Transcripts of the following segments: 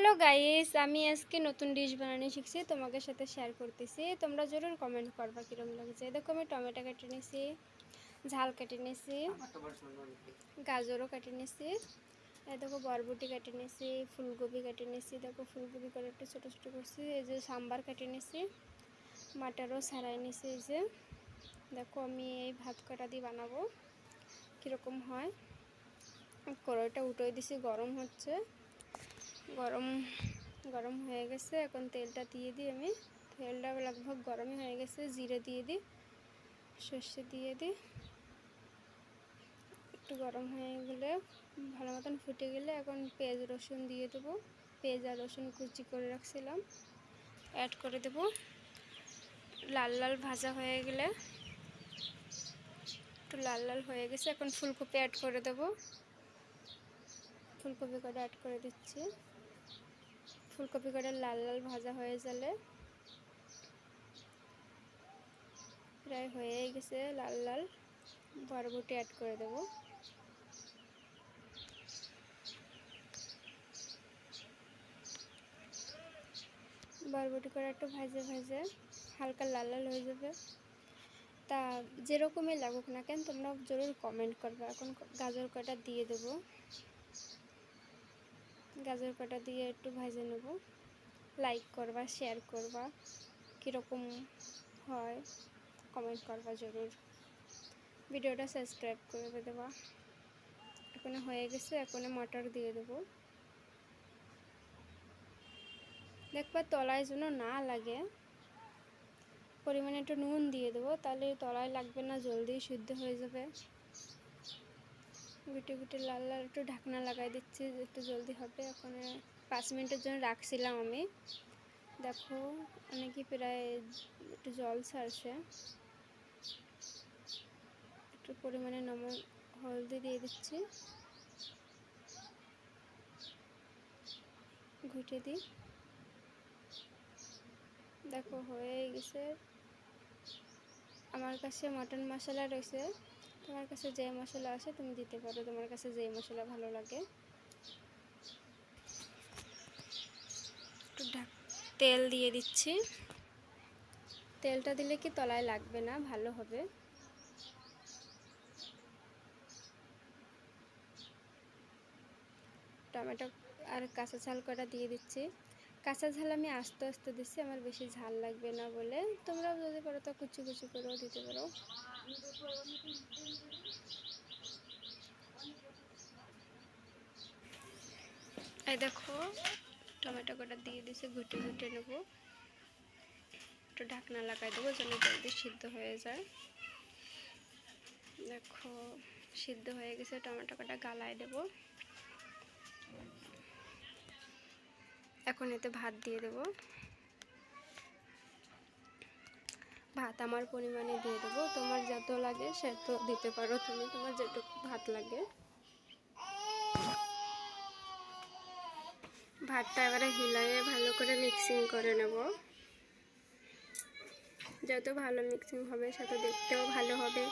Hello guys, আমি আজকে নতুন ডিশ বানানো শিখছি, তোমাদের সাথে শেয়ার করতেছি। তোমরা জরুর কমেন্ট করবা কিরকম লাগছে। দেখো আমি টমেটো কেটে নিয়েছি, ঝাল কেটে নিয়েছি, গাজরও কেটে নিয়েছি, দেখো বরবটি কেটে নিয়েছি, ফুলকপি কেটে নিয়েছি, দেখো ফুলকপি করে একটু ছোটো ছোটো করছি। এই যে সাম্বার কেটে নিয়েছি, মাটারও ছাড়াই নিয়েছি। এই যে দেখো আমি এই ভাত কাটা দিয়ে বানাবো, কীরকম হয়। কড়াইটা উঠে দিছি, গরম হচ্ছে, গরম হয়ে গেছে। এখন তেলটা দিয়ে দিই আমি। তেলটা লগভগ গরমই হয়ে গেছে। জিরে দিয়ে দিই, সর্ষে দিয়ে দিই। একটু গরম হয়ে গেলে, ভালো মতন ফুটে গেলে এখন পেঁয়াজ রসুন দিয়ে দেবো। পেঁয়াজ আর রসুন কুচি করে রাখছিলাম, অ্যাড করে দেবো। লাল লাল ভাজা হয়ে গেলে, একটু লাল লাল হয়ে গেছে, এখন ফুলকপি অ্যাড করে দেবো। ফুলকপি করে অ্যাড করে দিচ্ছি। ফুলকপি করে লাল লাল ভাজা হয়ে গেলে, প্রায় হয়ে গেছে লাল লাল, বরবটি অ্যাড করে দেব। বরবটি করে একটু ভাজে ভাজে হালকা লাল লাল হয়ে যাবে। তা যেরকমই লাগুক না কেন তোমরা জরুর কমেন্ট করবে। এখন গাজর কাটা দিয়ে দেব। গাজর কাটা দিয়ে একটু ভাজে নেব। লাইক করবা, শেয়ার করবা, কীরকম হয় কমেন্ট করবা জরুর। ভিডিওটা সাবস্ক্রাইব করে দেবা। এখন হয়ে গেছে, এখন মটর দিয়ে দেবো। দেখবা তলায় যেন না লাগে, পরিমাণে একটু নুন দিয়ে দেবো, তাহলে তলায় লাগবে না, জলদি সিদ্ধ হয়ে যাবে। গুটে গুটে লাল লাল একটু ঢাকনা লাগাই দিচ্ছি, একটু জলদি হবে। এখন 5 মিনিটের জন্য রাখছিলাম আমি। দেখো অনেকই প্রায় একটু জল ছাড়ছে। একটু পরিমাণে হলদি দিয়ে দিচ্ছি, ঘুটে দিই। দেখো হয়ে গেছে। আমার কাছে মটন মশলা রয়েছে, তোমার কাছে যে মশলা আছে তুমি দিতে পারো, তোমার কাছে যে মশলা ভালো লাগে। একটু তেল দিয়ে দিচ্ছি। তেলটা দিলে কি তলায় লাগবে না, ভালো হবে। টমেটো আর কাঁচা ঝাল কটা দিয়ে দিচ্ছি। কাঁচা ঝাল আমি আস্তে আস্তে দিচ্ছি, আমার বেশি ঝাল লাগবে না বলে। তোমরাও যদি পারো তো কুচি কুচি করেও দিতে পারো। এই দেখো টমেটো কটা দিয়ে দিচ্ছি, ঘুটে ঘুটে নেব। একটু ঢাকনা লাগাই দেবো যেন জলদি সিদ্ধ হয়ে যায়। দেখো সিদ্ধ হয়ে গেছে, টমেটো কটা গালায় দেবো। এখন এতে ভাত দিয়ে দেবো। ভাত আমার পরিমাণে দিয়ে দেবো, তোমার যত লাগে সেতো দিতে পারো তুমি, তোমার যেটুকু ভাত লাগে। ভাতটা এবারে হিলাইয়ে ভালো করে মিক্সিং করে নেব। যত ভালো মিক্সিং হবে সেটা দেখতেও ভালো হবে।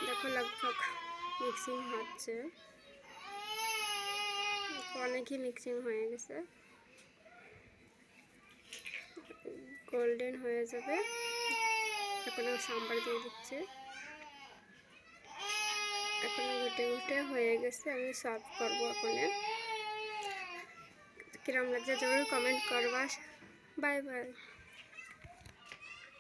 দেখো লগভগ মিক্সিং হচ্ছে, অনেকই মিক্সিং হয়ে গেছে, গোল্ডেন হয়ে যাবে। এখন সাম্বার দিয়ে দিচ্ছি। এখন ঘুটে ঘুটে হয়ে গেছে, আমি সার্ভ করবো। এখন কিরম লাগছে জরুর কমেন্ট করবা। Bye bye.